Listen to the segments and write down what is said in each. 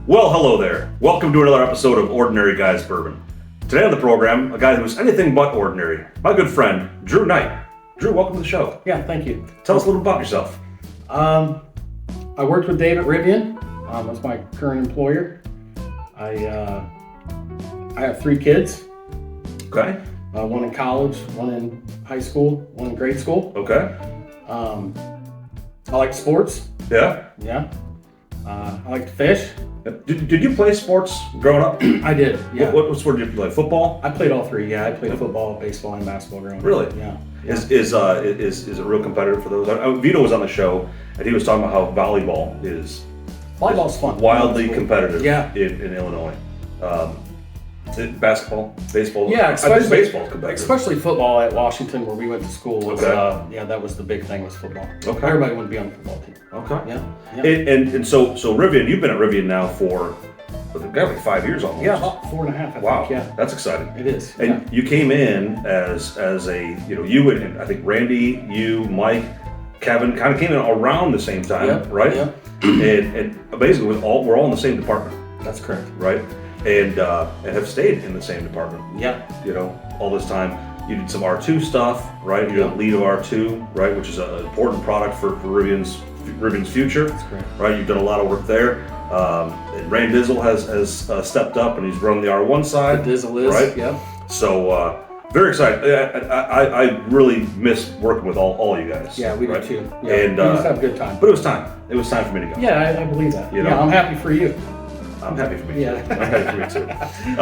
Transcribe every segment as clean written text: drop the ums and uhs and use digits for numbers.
Well, hello there. Welcome to another episode of Ordinary Guys Bourbon. Today on the program, a guy who's anything but ordinary, my good friend, Drew Knight. Drew, welcome to the show. Yeah, thank you. Tell us a little about yourself. I worked with Dave at Rivian. That's my current employer. I have 3 kids. Okay. One in college, one in high school, one in grade school. Okay. I like sports. Yeah. Yeah. I like to fish. Did you play sports growing up? I did. Yeah. What sport did you play? Football? I played all 3. Yeah, I played football, baseball, and basketball growing up. Really? Yeah. Is it real competitive for those? Vito was on the show, and he was talking about how volleyball is Volleyball's fun. wildly competitive. Yeah. In Illinois. Basketball, baseball. Yeah, I think baseball's competitive. especially football at Washington, where we went to school. Was, Okay. that was the big thing, was football. Okay. Everybody wanted to be on the football team. Okay. Yeah. And so Rivian, you've been at Rivian now for like 5 years almost. Yeah, about 4.5. Wow. I think, yeah. That's exciting. It is. And you came in as a you and I think Randy, you, Mike, Kevin kind of came in around the same time, Yep, right? yep. And basically we're all in the same department, That's correct. right? And have stayed in the same department. Yeah. All this time. You did some R2 stuff, right? You're the lead of R2, right? Which is an important product for Rivian's future. That's correct. Right? You've done a lot of work there. And Ray Dizzle has stepped up and he's run the R1 side. Dizzle is, right? yeah. So very excited. I really miss working with all you guys. Yeah, we right? do too. Yeah. And we just have a good time. but it was time. It was time for me to go. Yeah, I believe that. You know? Yeah, I'm happy for you. I'm happy for me. Yeah. Too. I'm happy for me too.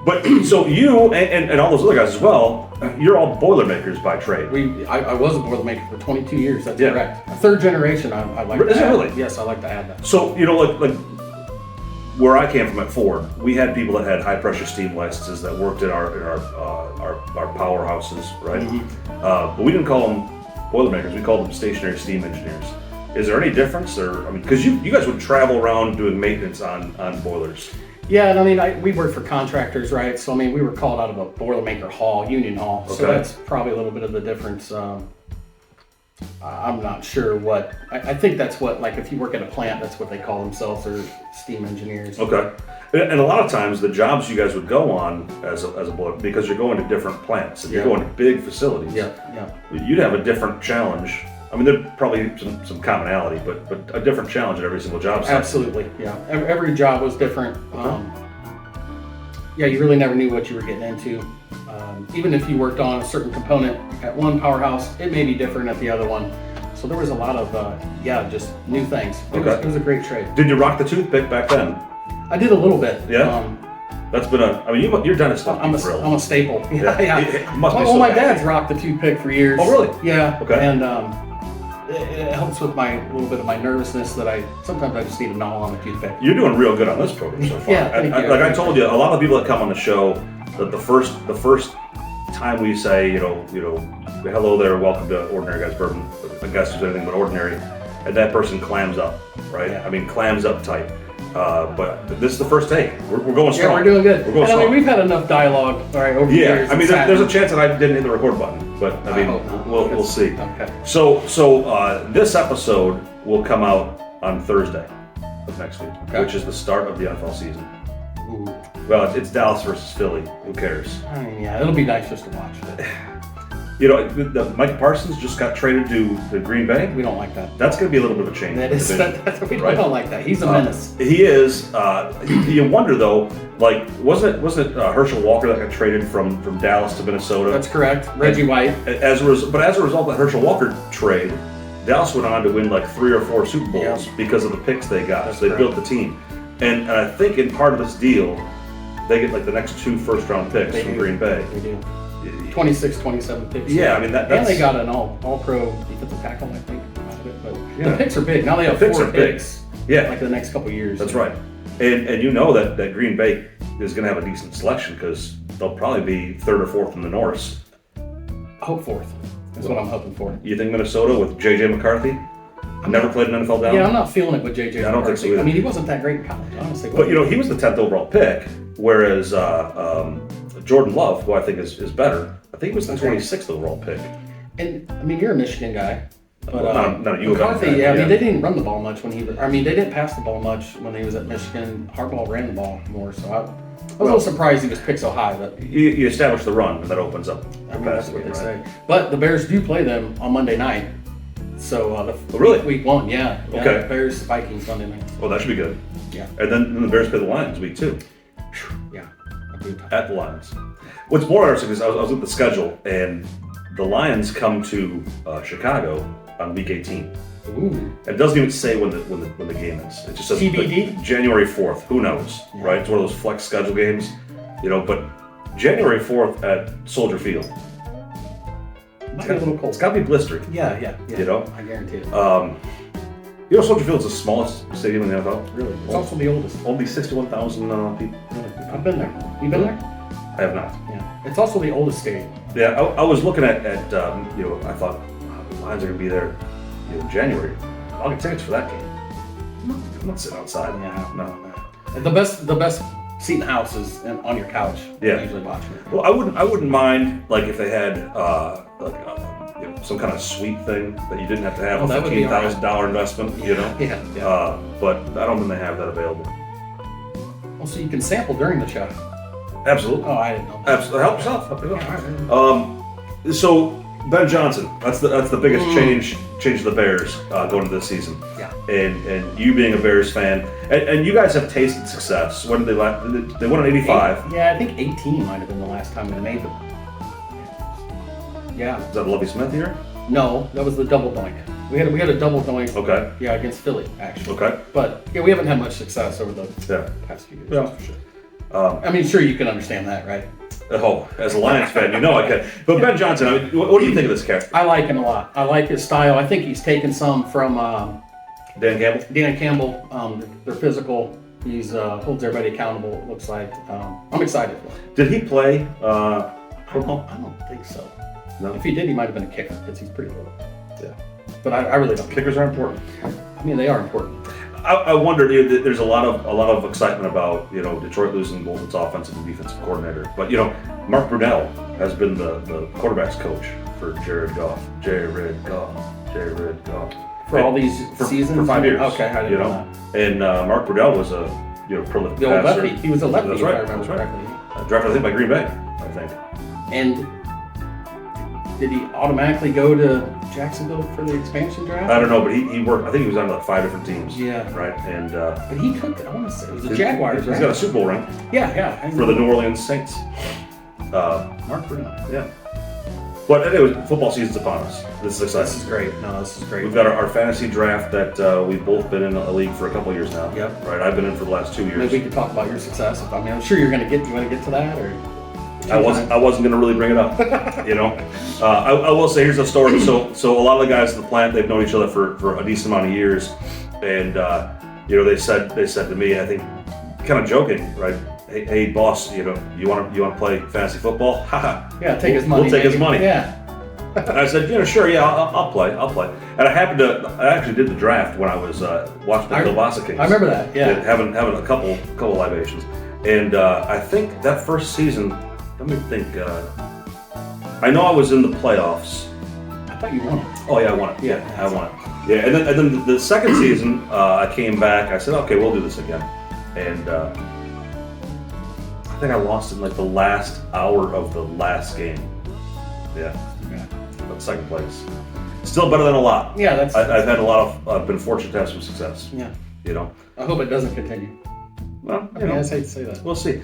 But so you and all those other guys as well, you're all Boilermakers by trade. I was a Boilermaker for 22 years. That's Yeah. correct. 3rd generation. I like. Is to it add. really? Yes, I like to add that. So like where I came from at Ford, we had people that had high pressure steam licenses that worked in our powerhouses, right? Mm-hmm. But we didn't call them Boilermakers. We called them stationary steam engineers. Is there any difference, or because you guys would travel around doing maintenance on boilers? Yeah, and we worked for contractors, right? So we were called out of a Boilermaker hall, union hall. So Okay. that's probably a little bit of the difference. I'm not sure what. I think that's what, like, if you work at a plant, that's what they call themselves, or steam engineers. Okay. And a lot of times the jobs you guys would go on as a boiler, because you're going to different plants and you're Yeah. going to big facilities. Yeah. You'd have a different challenge. There'd probably some commonality, but a different challenge at every single job site. Absolutely, yeah. Every job was different. Yeah, you really never knew what you were getting into. Even if you worked on a certain component at one powerhouse, it may be different at the other one. So there was a lot of, just new things. It was a great trade. Did you rock the toothpick back then? I did a little bit. Yeah? That's been your dentist stuff. I'm a staple. Yeah. It must be Well, so my happy. dad's rocked the toothpick for years. Oh, really? Yeah. Okay. And it helps with a little bit of my nervousness that sometimes I just need a gnaw on the toothpick. You're doing real good on this program so far. Yeah, thank you. Like I told you, a lot of people that come on the show, that the first time we say, hello there, welcome to Ordinary Guys Bourbon, a guest who's anything but ordinary, and that person clams up, right? Yeah. Clams up tight. But this is the first take. We're going strong. Yeah, we're doing good. We're going And strong. we've had enough dialogue, all right, over the years. There's a chance that I didn't hit the record button, but I hope not. we'll see. Okay. So this episode will come out on Thursday of next week, which is the start of the NFL season. Ooh. Well, it's Dallas versus Philly. Who cares? Yeah, it'll be nice just to watch. Mike Parsons just got traded to Green Bay. We don't like that. That's going to be a little bit of a change. That is, we don't like that. He's a menace. He is. You wonder though, like wasn't it Herschel Walker that got traded from Dallas to Minnesota? That's correct. Reggie White. As a result of the Herschel Walker trade, Dallas went on to win like 3 or 4 Super Bowls because of the picks they got. That's so they correct. built the team, and I think in part of this deal, they get like the next 2 first-round picks from Green Bay. They do. 26, 27 picks. Yeah, that's... And they got an all-pro defensive tackle, I think, out of it. But Yeah. the picks are big. Now they have The picks 4 are big. picks. Yeah. Like the next couple of years. That's right. And you know that Green Bay is going to have a decent selection because they'll probably be 3rd or 4th in the North. I hope 4th. That's what I'm hoping for. You think Minnesota with J.J. McCarthy? Never played an NFL down? Yeah, I'm not feeling it with J.J. I don't think so either. he wasn't that great in college, honestly. But he was the 10th overall pick, whereas Jordan Love, who I think is better, I think he was the 26th overall pick. And you're a Michigan guy. But not a U of M McCarthy, fan, yeah, I mean, they didn't run the ball much when he was. I mean, they didn't pass the ball much when he was at Michigan. Harbaugh ran the ball more, so I was a little surprised he was picked so high. But you establish the run, and that opens up the that's passing what game, they right? say. But the Bears do play them on Monday night. So really? Week 1, yeah. Okay. Bears Vikings Monday night. Well, that should be good. Yeah. And then the Bears play the Lions week 2. Yeah. At the Lions. What's more interesting is I was at the schedule, and the Lions come to Chicago on week 18. Ooh. It doesn't even say when the game is. It just says TBD? January 4th. Who knows, right? It's one of those flex schedule games, but January 4th at Soldier Field. Might be a little cold. It's got to be blistering. Yeah. I guarantee it. Soldier Field's the smallest stadium in the NFL. Really? It's also the oldest. Only 61,000 people. I've been there. You been there? I have not. Yeah. It's also the oldest stadium. Yeah, I was looking at I thought the Lions are going to be there in January. I'll get tickets for that game. I'm not sitting outside. Yeah. No. The best seat in the house is on your couch. Yeah. I usually watch it. Well, I wouldn't mind like if they had some kind of suite thing that you didn't have to have a $15,000 investment. Yeah. But I don't think they have that available. Well, so you can sample during the show. Absolutely. Oh, I didn't know. Absolutely. Help yourself. Yeah, all right. So Ben Johnson, that's the biggest change of the Bears going into this season. Yeah. And you being a Bears fan, and you guys have tasted success. When did they won in '85? Yeah, I think 18 might have been the last time we made them. Yeah. Is that Lovie Smith here? No, that was the double doink. We had a double doink. Okay. Yeah, against Philly actually. Okay. But yeah, we haven't had much success over the past few years. Yeah. That's for sure. I mean, sure, you can understand that, right? Oh, as a Lions fan, I can. But Ben Johnson, I mean, what do you think of this character? I like him a lot. I like his style. I think he's taken some from Dan Campbell. Dan Campbell. They're physical. He's holds everybody accountable. It looks like. I'm excited for him. Did he play football? I don't think so. No. If he did, he might have been a kicker because he's pretty little. Yeah. But I really don't. Kickers are important. I mean, they are important. I wondered. There's a lot of excitement about Detroit losing both its offensive and defensive coordinator, but Mark Brunell has been the quarterbacks coach for Jared Goff. For all these seasons? For 5 years. Okay, I didn't know that. And Mark Brunell was a prolific The old passer. lefty. He was a lefty, That's if right. I remember That's right. correctly. Drafted, I think, by Green Bay, I think. And did he automatically go to Jacksonville for the expansion draft? I don't know, but he worked. I think he was on like 5 different teams. Yeah. Right, and But he took, I want to say, it was the Jaguars, He's right? got a Super Bowl ring Yeah. for the New Orleans Saints. Mark Brunell. Yeah. But anyway, football season's upon us. This is exciting. This is great. No, this is great. We've got our fantasy draft that we've both been in a league for a couple of years now. Yep. Right, I've been in for the last 2 years. Maybe we could talk about your success. I'm sure you're going to get. You want to get to that, or? I wasn't going to really bring it up. I will say here's a story. So a lot of the guys at the plant, they've known each other for a decent amount of years, and they said to me, I think, kind of joking, right? Hey boss, you want to play fantasy football? Yeah, take his money. We'll take his money. Yeah. And I said, sure, yeah, I'll play. And I actually did the draft when I was watching the Kielbasa Kings. I remember that. Yeah. Having a couple libations, and I think that first season. Let me think. I know I was in the playoffs. I thought you won it. Oh yeah, I won it. Yeah, I won it. Yeah, and then the second season, I came back. I said, okay, we'll do this again, and I think I lost in like the last hour of the last game. Yeah. But second place. Still better than a lot. Yeah, I've had a lot of. I've been fortunate to have some success. Yeah. I hope it doesn't continue. Well, I hate to say that. We'll see.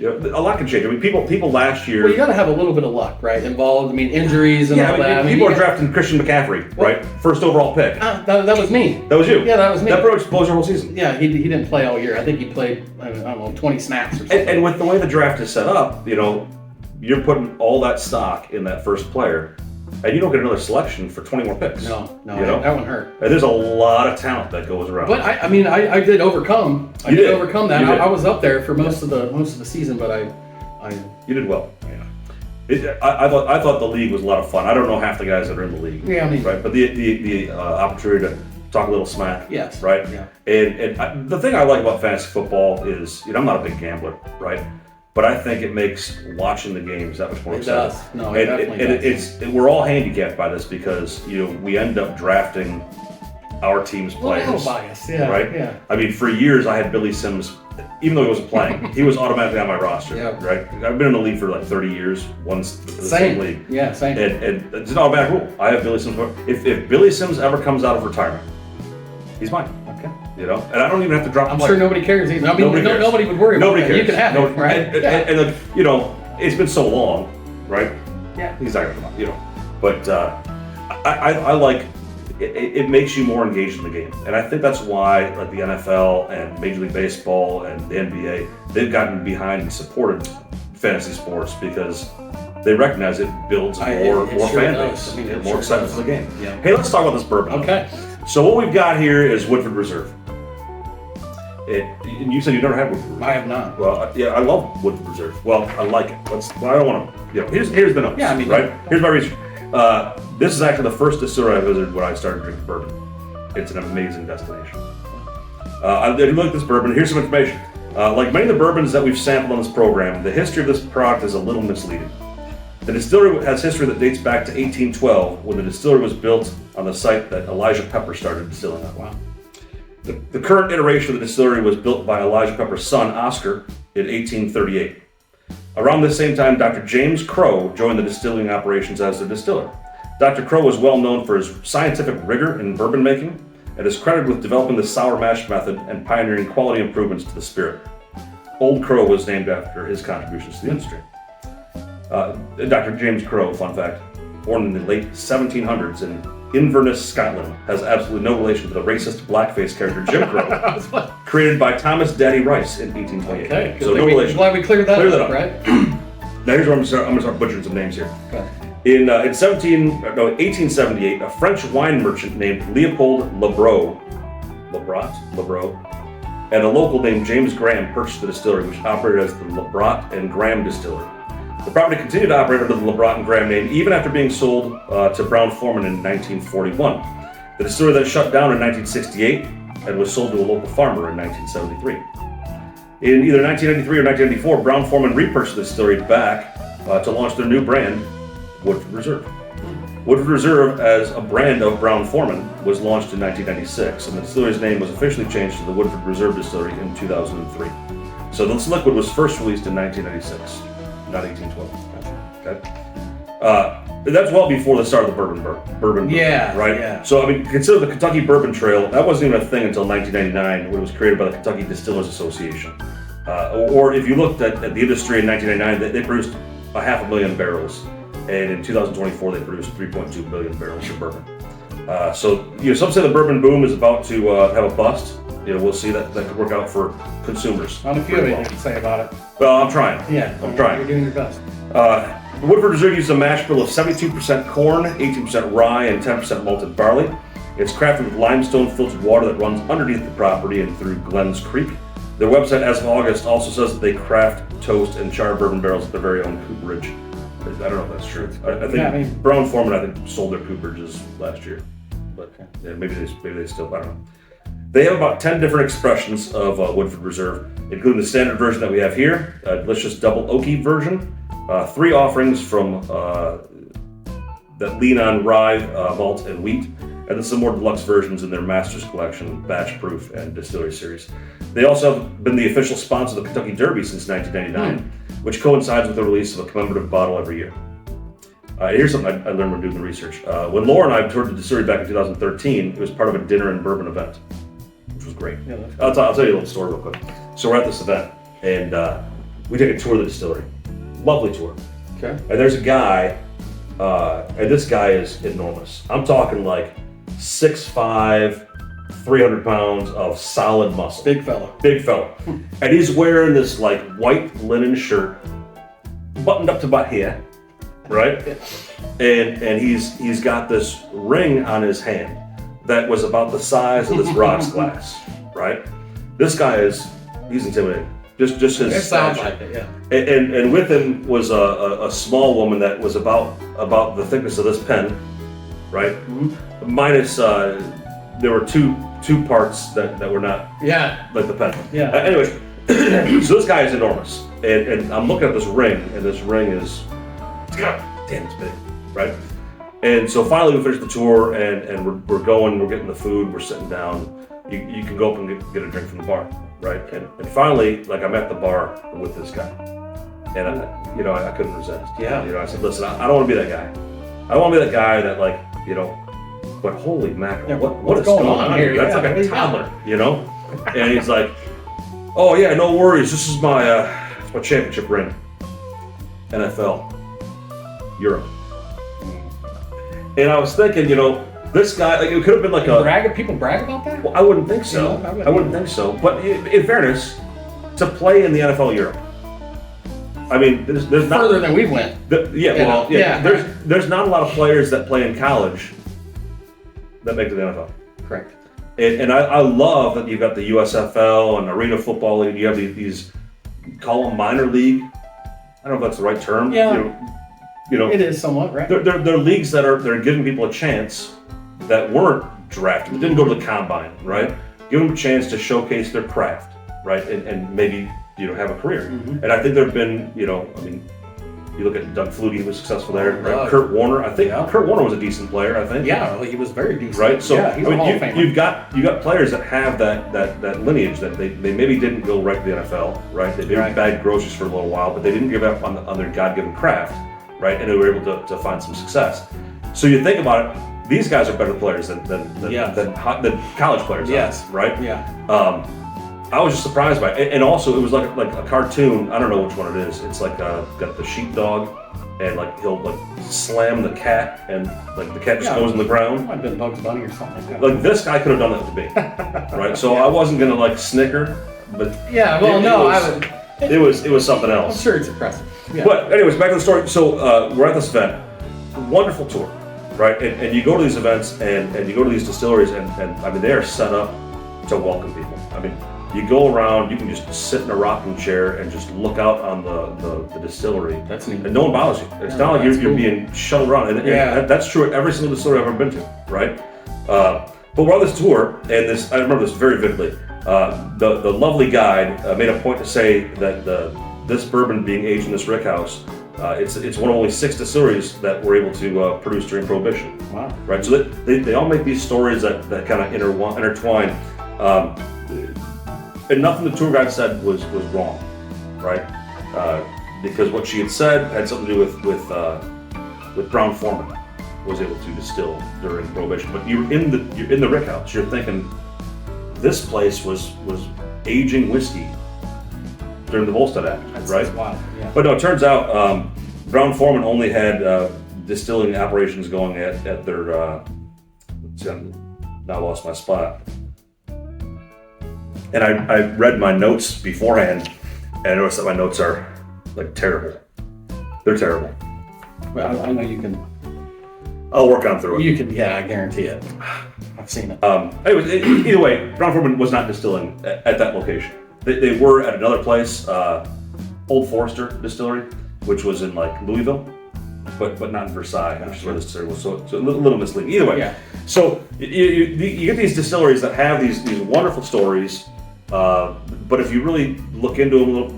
A lot can change. I mean, people last year. Well, you got to have a little bit of luck, right? Involved. I mean, injuries and all that. People are drafting Christian McCaffrey, right? First overall pick. That was me. That was you. Yeah, that was me. That pretty much blows your whole season. Yeah, he didn't play all year. I think he played 20 snaps or something. And with the way the draft is set up, you're putting all that stock in that first player, and you don't get another selection for 20 more picks. No, that one hurt. And there's a lot of talent that goes around. But I did overcome. I did overcome that. You did. I was up there for most of the season, but I. You did well. Yeah. I thought the league was a lot of fun. I don't know half the guys that are in the league. Yeah, I mean, right. But the opportunity to talk a little smack. Yes. Right. Yeah. And the thing I like about fantasy football is, I'm not a big gambler, right? but I think it makes watching the games that much more It exciting. does. No, it definitely does. We're all handicapped by this because we end up drafting our team's players. A little bias, yeah. Right? Yeah. I mean, for years I had Billy Sims, even though he wasn't playing, he was automatically on my roster. Yeah. Right? I've been in the league for like 30 years, once the same league. Yeah, same. And it's an automatic rule. I have Billy Sims. If Billy Sims ever comes out of retirement, he's mine. Okay. And I don't even have to drop. I'm sure nobody cares either. I mean, nobody would worry about that. Cares. You can have it, right? And it's been so long, right? Yeah. He's not gonna come out, But I like it makes you more engaged in the game, and I think that's why like the NFL and Major League Baseball and the NBA, they've gotten behind and supported fantasy sports because they recognize it builds more sure fan does. base, I mean, it more sure excitement does. for the game. Yeah. Hey, let's talk about this bourbon. Okay. So what we've got here is Woodford Reserve. And you said you never had Woodford Reserve. I have not. Well, yeah, I love Woodford Reserve. Well, I like it. I don't want to. Here's the notes. Yeah, I mean, right. Here's my research. This is actually the first distillery I visited when I started drinking bourbon. It's an amazing destination. I looked at this bourbon. Here's some information. Like many of the bourbons that we've sampled on this program, the history of this product is a little misleading. The distillery has history that dates back to 1812, when the distillery was built on the site that Elijah Pepper started distilling on. Wow. The current iteration of the distillery was built by Elijah Pepper's son, Oscar, in 1838. Around this same time, Dr. James Crowe joined the distilling operations as the distiller. Dr. Crowe was well known for his scientific rigor in bourbon making and is credited with developing the sour mash method and pioneering quality improvements to the spirit. Old Crowe was named after his contributions to the industry. Dr. James Crowe, fun fact, born in the late 1700s in Inverness, Scotland, has absolutely no relation to the racist blackface character Jim Crow, created by Thomas Daddy Rice in 1828. Okay. So no relation. Glad we cleared that up, right? Now here's where I'm going to start butchering some names here. Okay. In 1878, a French wine merchant named Leopold Lebroux, and a local named James Graham purchased the distillery, which operated as the Lebroux and Graham Distillery. The property continued to operate under the Lebroux and Graham name even after being sold to Brown-Forman in 1941. The distillery then shut down in 1968 and was sold to a local farmer in 1973. In either 1993 or 1994, Brown-Forman repurchased the distillery back to launch their new brand, Woodford Reserve. Woodford Reserve, as a brand of Brown-Forman, was launched in 1996, and the distillery's name was officially changed to the Woodford Reserve Distillery in 2003. So this liquid was first released in 1996. Not 1812. Okay. That's well before the start of the bourbon boom, Yeah. right? Yeah. So I mean, consider the Kentucky Bourbon Trail. That wasn't even a thing until 1999, when it was created by the Kentucky Distillers Association. Or if you looked at the industry in 1999, they produced 500,000 barrels, and in 2024 they produced 3.2 billion barrels of bourbon. So some say the bourbon boom is about to have a bust. We'll see that could work out for consumers. Not if you have anything to say about it. Well, I'm trying. Yeah. I'm trying. You're doing your best. Woodford Reserve uses a mash bill of 72% corn, 18% rye, and 10% malted barley. It's crafted with limestone filtered water that runs underneath the property and through Glens Creek. Their website, as of August, also says that they craft, toast, and char bourbon barrels at their very own cooperage. I don't know if that's true. I think Brown-Forman, sold their cooperages last year, but maybe they still. I don't know. They have about 10 different expressions of Woodford Reserve, including the standard version that we have here, a delicious double oaky version, 3 offerings from that lean on rye, malt, and wheat, and then some more deluxe versions in their Masters Collection, Batch Proof, and Distillery Series. They also have been the official sponsor of the Kentucky Derby since 1999, which coincides with the release of a commemorative bottle every year. Here's something I learned when doing the research. When Laura and I toured the distillery back in 2013, it was part of a dinner and bourbon event, which was great. Yeah, I'll tell you a little story real quick. So we're at this event, and we take a tour of the distillery. Lovely tour. Okay. And there's a guy, and this guy is enormous. I'm talking like 6'5", 300 pounds of solid muscle. Big fella. Big fella. And he's wearing this like white linen shirt, buttoned up to about here, right? And he's got this ring on his hand that was about the size of this rocks glass, right? This guy he's intimidating. Just his It sounds stature. like it, yeah. And with him was a small woman that was about the thickness of this pen, right? Mm-hmm. Minus there were two parts that were not Yeah. like the pen. Yeah. Anyways, So this guy is enormous, and I'm looking at this ring, and this ring is, God damn, it's big, right? And so finally we finish the tour, and we're getting the food, we're sitting down. You can go up and get a drink from the bar, right? And finally, like, I'm at the bar with this guy, and I couldn't resist. Yeah. I said, listen, I don't want to be that guy. I don't want to be that guy that, like, but holy mackerel, Yeah, what is going on here? That's like a toddler, And he's like, oh yeah, no worries. This is my championship ring. NFL, Europe. And I was thinking, this guy, like, it could have been like people brag about that? Well, I wouldn't think so. I wouldn't think so. But in fairness, to play in the NFL Europe, I mean, there's not further than we went. There's not a lot of players that play in college that make it to the NFL. Correct. And I love that you've got the USFL and Arena Football League. You have these call them minor league. I don't know if that's the right term. Yeah. It is somewhat, right? They're leagues that are giving people a chance that weren't drafted, that didn't go to the combine, right? Give them a chance to showcase their craft, right? And maybe have a career. Mm-hmm. And I think there have been, you look at Doug Flutie, who was successful there, right? Kurt Warner, I think Kurt Warner was a decent player, I think. Yeah, he was very decent. Right? So he's a Hall of Famer. you've got players that have that lineage that they maybe didn't go right to the NFL, right? They maybe bagged groceries for a little while, but they didn't give up on their God-given craft, right? And they were able to find some success. So you think about it, these guys are better players than college players are, right? Yeah. I was just surprised by it, and also it was like a cartoon. I don't know which one it is. It's like got the sheepdog, and like he'll like slam the cat, and like the cat just goes in the ground. Might have been Bugs Bunny or something like that. Like this guy could have done that to me, right? So I wasn't gonna like snicker, but it was something else. I'm sure it's impressive. Yeah. But anyways, back to the story. So we're at this event, wonderful tour, right? And you go to these events and you go to these distilleries, and I mean they are set up to welcome people. I mean, you go around, you can just sit in a rocking chair and just look out on the distillery. That's neat. And no one bothers you. It's not like you're being shuttled around. And that's true at every single distillery I've ever been to, right? But we're on this tour, and I remember this very vividly. The lovely guide made a point to say that this bourbon being aged in this rickhouse, it's one of only 6 distilleries that were able to produce during Prohibition. Wow. Right, so they all make these stories that kind of intertwine. And nothing the tour guide said was wrong, right? Because what she had said had something to do with Brown-Forman was able to distill during Prohibition. But you're in the rickhouse. You're thinking this place was aging whiskey during the Volstead Act, right? Wow. Yeah. But no, it turns out Brown-Forman only had distilling operations going at their. Now lost my spot. And I read my notes beforehand, and I noticed that my notes are like terrible. They're terrible. Well, I know you can. I'll work on through it. You can, yeah, I guarantee it. I've seen it. Anyways, either way, Brown-Forman was not distilling at that location. They were at another place, Old Forester Distillery, which was in like Louisville, but not in Versailles, which is where this distillery was. So a little misleading. Either way, so you get these distilleries that have these wonderful stories. But if you really look into them a little,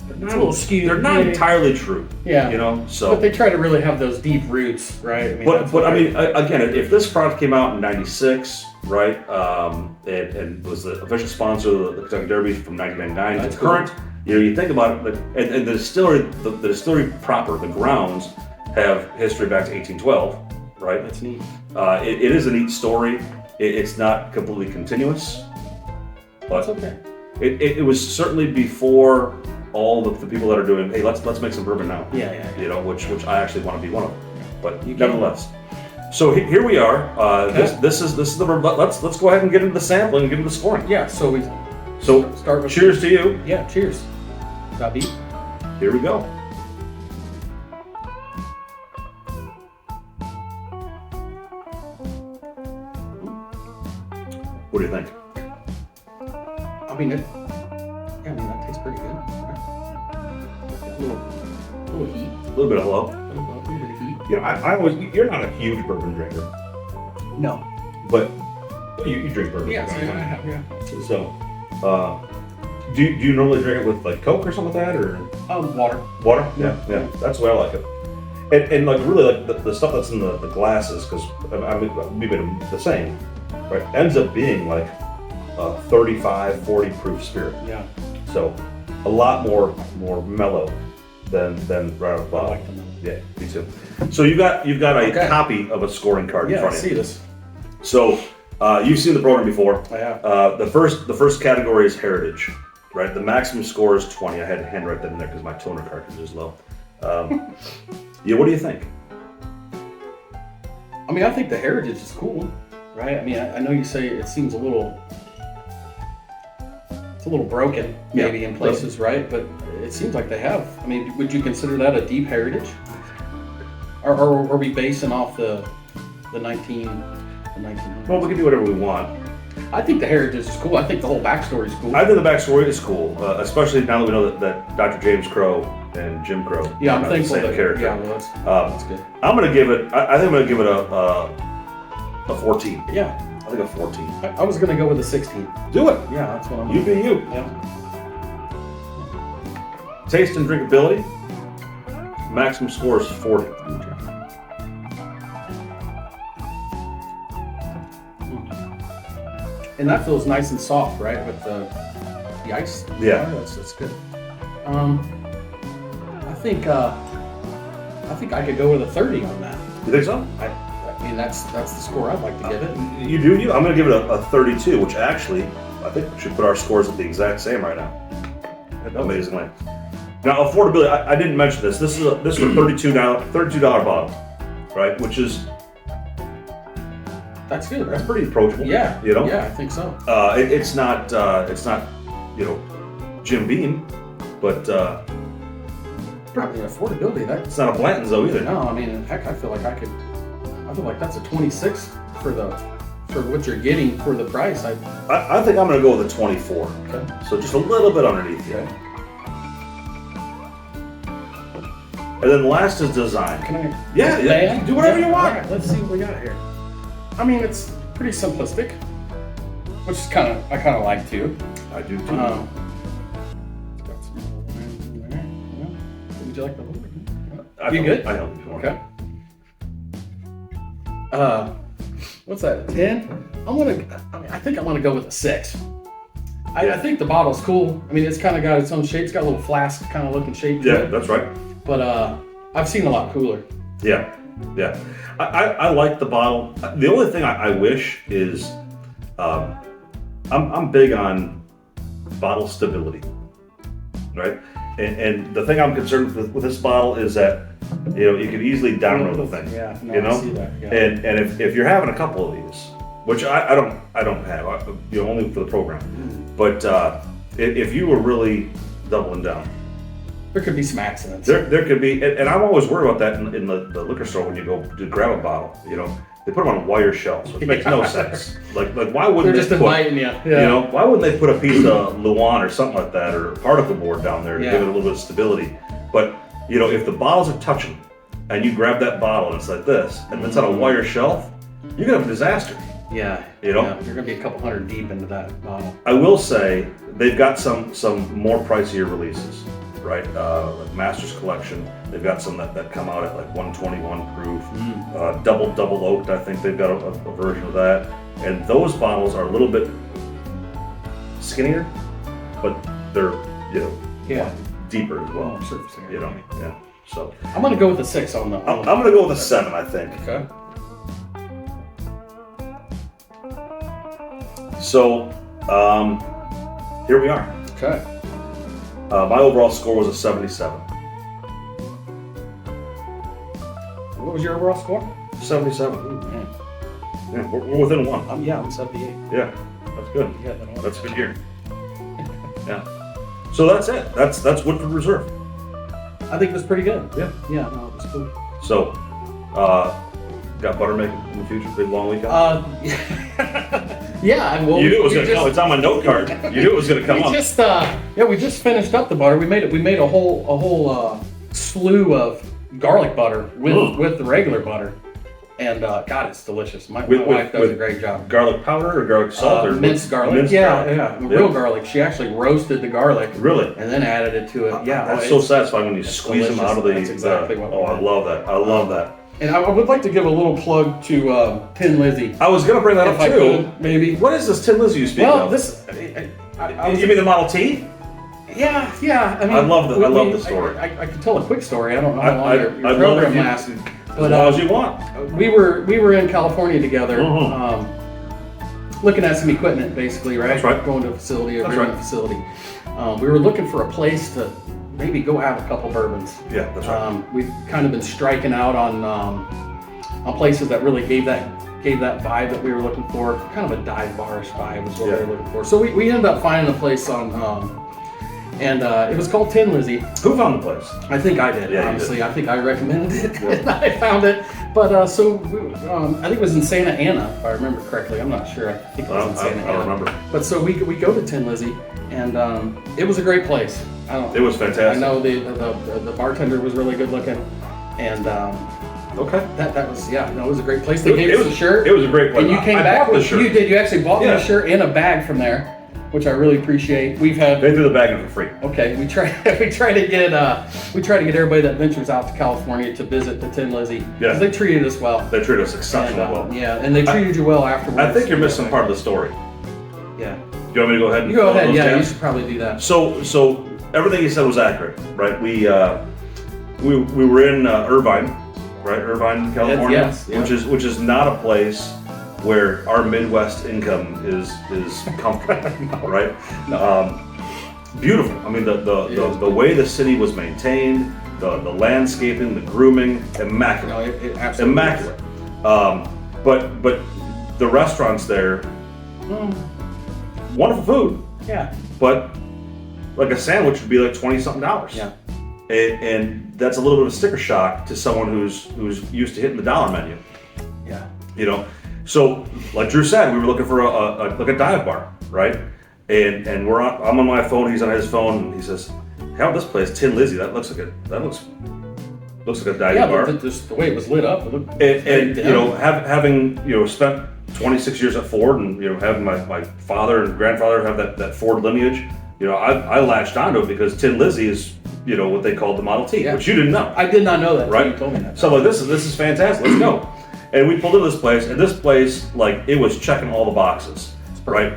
it's a little skewed. They're not entirely true. Yeah. So. But they try to really have those deep roots, right? I mean, again, if this product came out in '96, right, and was the official sponsor of the Kentucky Derby from 1999 to current, you think about it, and the distillery proper, the grounds, have history back to 1812, right? That's neat. It is a neat story. It's not completely continuous. But that's okay. It was certainly before all the people that are doing, hey, let's make some bourbon now. Yeah. Which I actually want to be one of them. But nevertheless. So here we are. This is the bourbon. Let's go ahead and get into the sampling and get into the scoring. Yeah. So start with. Cheers to you. Yeah. Cheers. David. Here we go. What do you think? I mean, that tastes pretty good. Right? A little heat. A little bit of hello. A little bit of heat. I always, you're not a huge bourbon drinker, No. but you drink bourbon. Yeah, I have, yeah. So, Do you normally drink it with like Coke or something like that, or Water. water? Yeah. That's the way I like it. And like really like the stuff that's in the glasses, because I mean we made them the same, right? Ends up being like a 35, 40 proof spirit. Yeah. So a lot more mellow than right out of the I bottle. like them. Yeah, me too. So you've got a Okay. copy of a scoring card in Yeah, I front of see you. this. So you've seen the program before. I have. The first category is heritage, right? The maximum score is 20. I had to handwrite that in there because my toner cartridge is low. Yeah, what do you think? I mean, I think the heritage is cool, right? I mean, I know you say it seems it's a little broken, maybe Yeah. in places, right? But it seems like they have. I mean, would you consider that a deep heritage? Or are we basing off the 1900s? Well, we can do whatever we want. I think the heritage is cool. I think the whole backstory is cool. I think the backstory is cool, especially now that we know that Dr. James Crow and Jim Crow Yeah, are I'm not the thankful same that. character. Yeah, well, that's good. I'm gonna give it. I think I'm gonna give it a 14. Yeah, I think a 14. I was gonna go with a 16. Do it. Yeah, that's what I'm. You be you. Yeah. Taste and drinkability. Maximum score is 40. And that feels nice and soft, right, with the ice. Yeah. That's good. I think I could go with a 30 on that. You think so? I mean, that's the score I'd like to give it. You do you? I'm gonna give it a 32, which actually I think should put our scores at the exact same right now. Amazingly. Now affordability. I didn't mention this. This is a $32 bottle, right? Which is That's good. that's pretty approachable. Yeah. You know. Yeah, I think so. It's not Jim Beam, but I mean, affordability. it's not a Blanton's though either. No, I mean, heck, I feel like that's a 26 for what you're getting for the price. I think I'm gonna go with a 24. Okay. So just a little bit underneath you. Okay. And then last is design. Can I? Yeah, do whatever you want. All right, let's see what we got here. I mean, it's pretty simplistic, which is I kind of like too. I do too. It's got some little lines in there. Yeah. Would you like the whole thing? You good? I know. Okay. What's that? A 10? I think I'm gonna go with a 6. I think the bottle's cool. I mean, it's kind of got its own shape. It's got a little flask kind of looking shape to Yeah, it. that's right. But I've seen a lot cooler. Yeah. I like the bottle. The only thing I wish is, I'm big on bottle stability, right? And the thing I'm concerned with this bottle is that you could easily download the thing. Yeah, no, you know. I see that. Yeah. And if you're having a couple of these, which I don't have, only for the program, but if you were really doubling down. There could be some accidents. There could be, and I'm always worried about that in the liquor store when you go to grab a bottle. They put them on wire shelves, which makes no sense. Like why wouldn't They're just they put, inviting you. Yeah. why wouldn't they put a piece of Luan or something like that, or particle board down there to Yeah. give it a little bit of stability? But if the bottles are touching, and you grab that bottle and it's like this, and it's on a wire shelf, you're gonna have a disaster. Yeah. You know? Yeah, you're gonna be a couple hundred deep into that bottle. I will say they've got some more pricier releases. Right, like Masters Collection. They've got some that come out at like 121 proof. Double oaked. I think they've got a version of that. And those bottles are a little bit skinnier, but they're deeper as well. Surface area. Yeah. So I'm gonna go with a 6 on the. I'm gonna go with a 7. I think. Okay. So here we are. Okay. My overall score was a 77. What was your overall score? 77. Ooh, man. Yeah, we're within one. I'm 78. Yeah, that's good. Yeah, That's a good year. Yeah. So that's it. That's Woodford Reserve. I think it was pretty good. Yeah. Yeah, no, it was cool. So, got butter making in the future? Big long weekend? Yeah, and you knew it was going to come. It's on my note card. You knew it was going to come up. We just finished up the butter. We made a whole slew of garlic butter with the regular butter. And God, it's delicious. My With- wife does a with great job. Garlic powder or garlic salt or Minced garlic. Minced Yeah, garlic. yeah, real garlic. She actually roasted the garlic Really? and then added it to it. Yeah, That's oh, so it's- satisfying when you squeeze them delicious. out of the. That's exactly what we Oh, I did. love that. I love that. And I would like to give a little plug to Tin Lizzy. I was gonna bring that If up I too. could, maybe. What is this Tin Lizzy you speak Well, of? this. I was- You mean the Model T? Yeah. I mean, I love the story. I could tell a quick story. I don't know how long your I'd love program if you- lasts. As But, long as you want. We were in California together, Mhm. looking at some equipment, basically, right? That's right. Going to a facility, a That's brewing right. facility. We were looking for a place to maybe go have a couple bourbons. Yeah, that's right. We've kind of been striking out on places that really gave that vibe that we were looking for. Kind of a dive bar-ish vibe was what Yeah. we were looking for. So we ended up finding a place on, and it was called Tin Lizzy. Who found the place? I think I did. Yeah, you honestly, did. I think I recommended it. Yeah. And I found it. But I think it was in Santa Ana, if I remember correctly. I'm not sure. I think it was in Santa I Ana. don't remember. But so we go to Tin Lizzy, and it was a great place. It was fantastic. I know the bartender was really good looking, and Okay. that was it was a great place. They gave us a shirt. It was a great place. And you came I back bought the with shirt. you did. You actually bought me Yeah. a shirt and a bag from there, which I really appreciate. We've had They threw the bag in for free. okay. We try to get everybody that ventures out to California to visit the Tin Lizzy Yeah. because they treated us well. They treated us And, exceptionally well. yeah, and they treated you well afterwards. I think you're missing part of the story. Yeah. You want me to go ahead and You go fill ahead. those Yeah, you gaps? should probably do that. So everything you said was accurate, right? We were in Irvine, right? Irvine, California, Yes, yeah. which is not a place where our Midwest income is comfortable, right? Beautiful. I mean, the way the city was maintained, the landscaping, the grooming, immaculate. No, it absolutely Immaculate. But the restaurants there, wonderful food, is. Yeah. but like a sandwich would be like $20-something. Yeah. And that's a little bit of a sticker shock to someone who's used to hitting the dollar menu. Yeah. You know, so like Drew said, we were looking for a dive bar, right? And I'm on my phone, he's on his phone, and he says, "How about this place, Tin Lizzy? That looks like a dive Yeah, bar." but just the way it was lit up. It looked And you know, having spent 26 years at Ford, and having my father and grandfather have that Ford lineage, I latched onto it because Tin Lizzy is what they called the Model T, Yeah. which you didn't know. I did not know that. Right? You told me that. So like this is fantastic. Let's go. And we pulled into this place, and this place, like, it was checking all the boxes, right?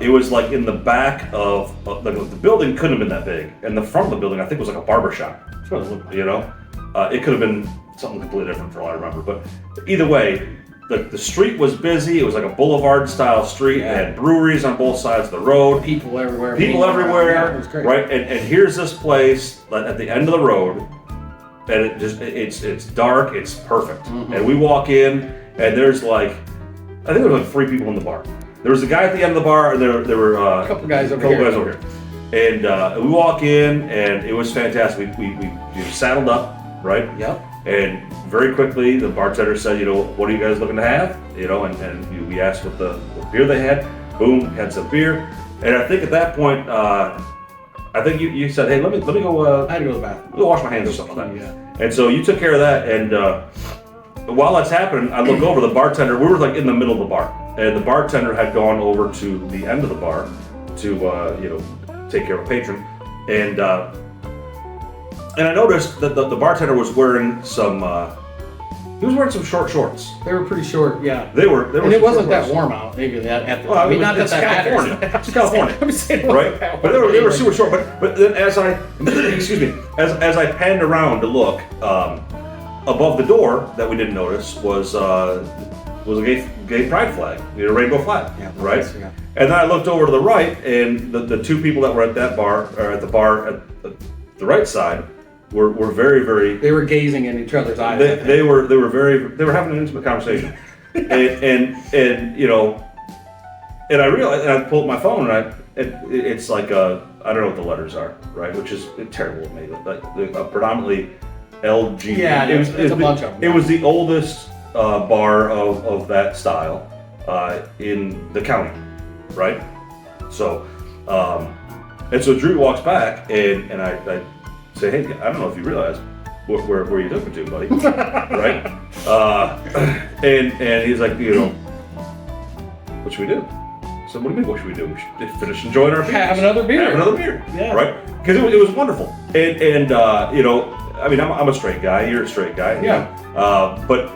It was like in the back of the building couldn't have been that big, and the front of the building I think was like a barber shop. It could have been something completely different for all I remember. But either way, the street was busy. It was like a boulevard style street. Yeah. It had breweries on both sides of the road. People everywhere. People moving around. everywhere, Yeah, it was great. right? And here's this place at the end of the road, and it's dark, it's perfect. Mm-hmm. And we walk in, and there's I think there was like 3 people in the bar. There was a guy at the end of the bar, and there were A couple guys over couple here. guys over here. And we walk in, and it was fantastic. We saddled up, right? Yep. And very quickly, the bartender said, "What are you guys looking to have?" And we asked what beer they had. Boom, had some beer. And I think at that point, I think you said, "Hey, let me go. I had to go to the bathroom. Go wash my hands or something like that." Yeah. And so you took care of that. And while that's happening, I look over the bartender. We were like in the middle of the bar, and the bartender had gone over to the end of the bar to take care of a patron. And I noticed that the bartender was wearing some. He was wearing some short shorts. They were pretty short. Yeah. They were. And it some wasn't short that shorts. warm out. Maybe that. Well, I mean, not it's that California. matters. It's California, I'm saying it wasn't right? that But warm. they were super short. But then as I excuse me, as I panned around to look, above the door that we didn't notice was a gay pride flag, a rainbow flag, Yeah, right? yeah. And then I looked over to the right, and the 2 people that were at that bar, or at the bar at the right side, were very, very. They were gazing in each other's eyes. They were having an intimate conversation, and I realized, and I pulled up my phone, and it's like I don't know what the letters are, right? Which is terrible of me. Like predominantly LGBT. Yeah, it's a bunch of them. It was the oldest bar of that style in the county, right? So, and so Drew walks back, and I say, "Hey, I don't know if you realize where you took me to, buddy," right? And he's like, you know, what should we do? So what do you mean, what should we do? We should finish enjoying our beers. Have another beer. Have another beer. Yeah. Right? Because it was wonderful. And you know, I mean, I'm a straight guy. You're a straight guy. Yeah. But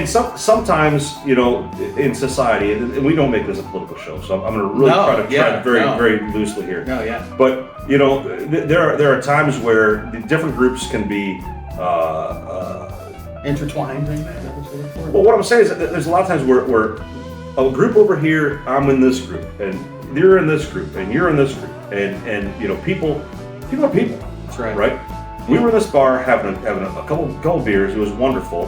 sometimes, you know, in society, and we don't make this a political show, so I'm going to really try to tread very loosely here. No, yeah. But you know, there are times where the different groups can be. Intertwined. Well, what I'm saying is that there's a lot of times where a group over here, I'm in this group, and you're in this group, and you're in this group, and you know, people are people. That's right. Right? We were in this bar having a couple beers. It was wonderful.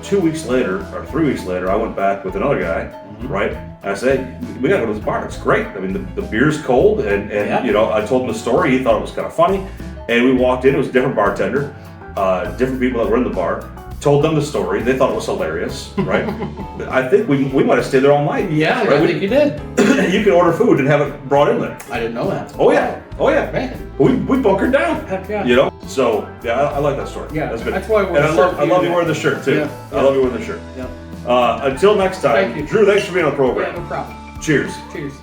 2 weeks later, or 3 weeks later, I went back with another guy, right? And I said, we gotta go to this bar. It's great. I mean, the beer's cold, and you know, I told him the story. He thought it was kind of funny, and we walked in. It was a different bartender, different people that were in the bar. Told them the story. They thought it was hilarious, right? I think we might have stayed there all night. Yeah, right? I think you did. You can order food and have it brought in there. I didn't know that. Oh yeah, oh yeah. Man. We bunkered down. Heck yeah. You know. So yeah, I like that story. Yeah, that's good. that's why and I love you wearing the shirt too. Yeah. I love you wearing the shirt. Yeah. Until next time, Thank you. Drew. Thanks for being on the Yeah, program. no problem. Cheers. Cheers.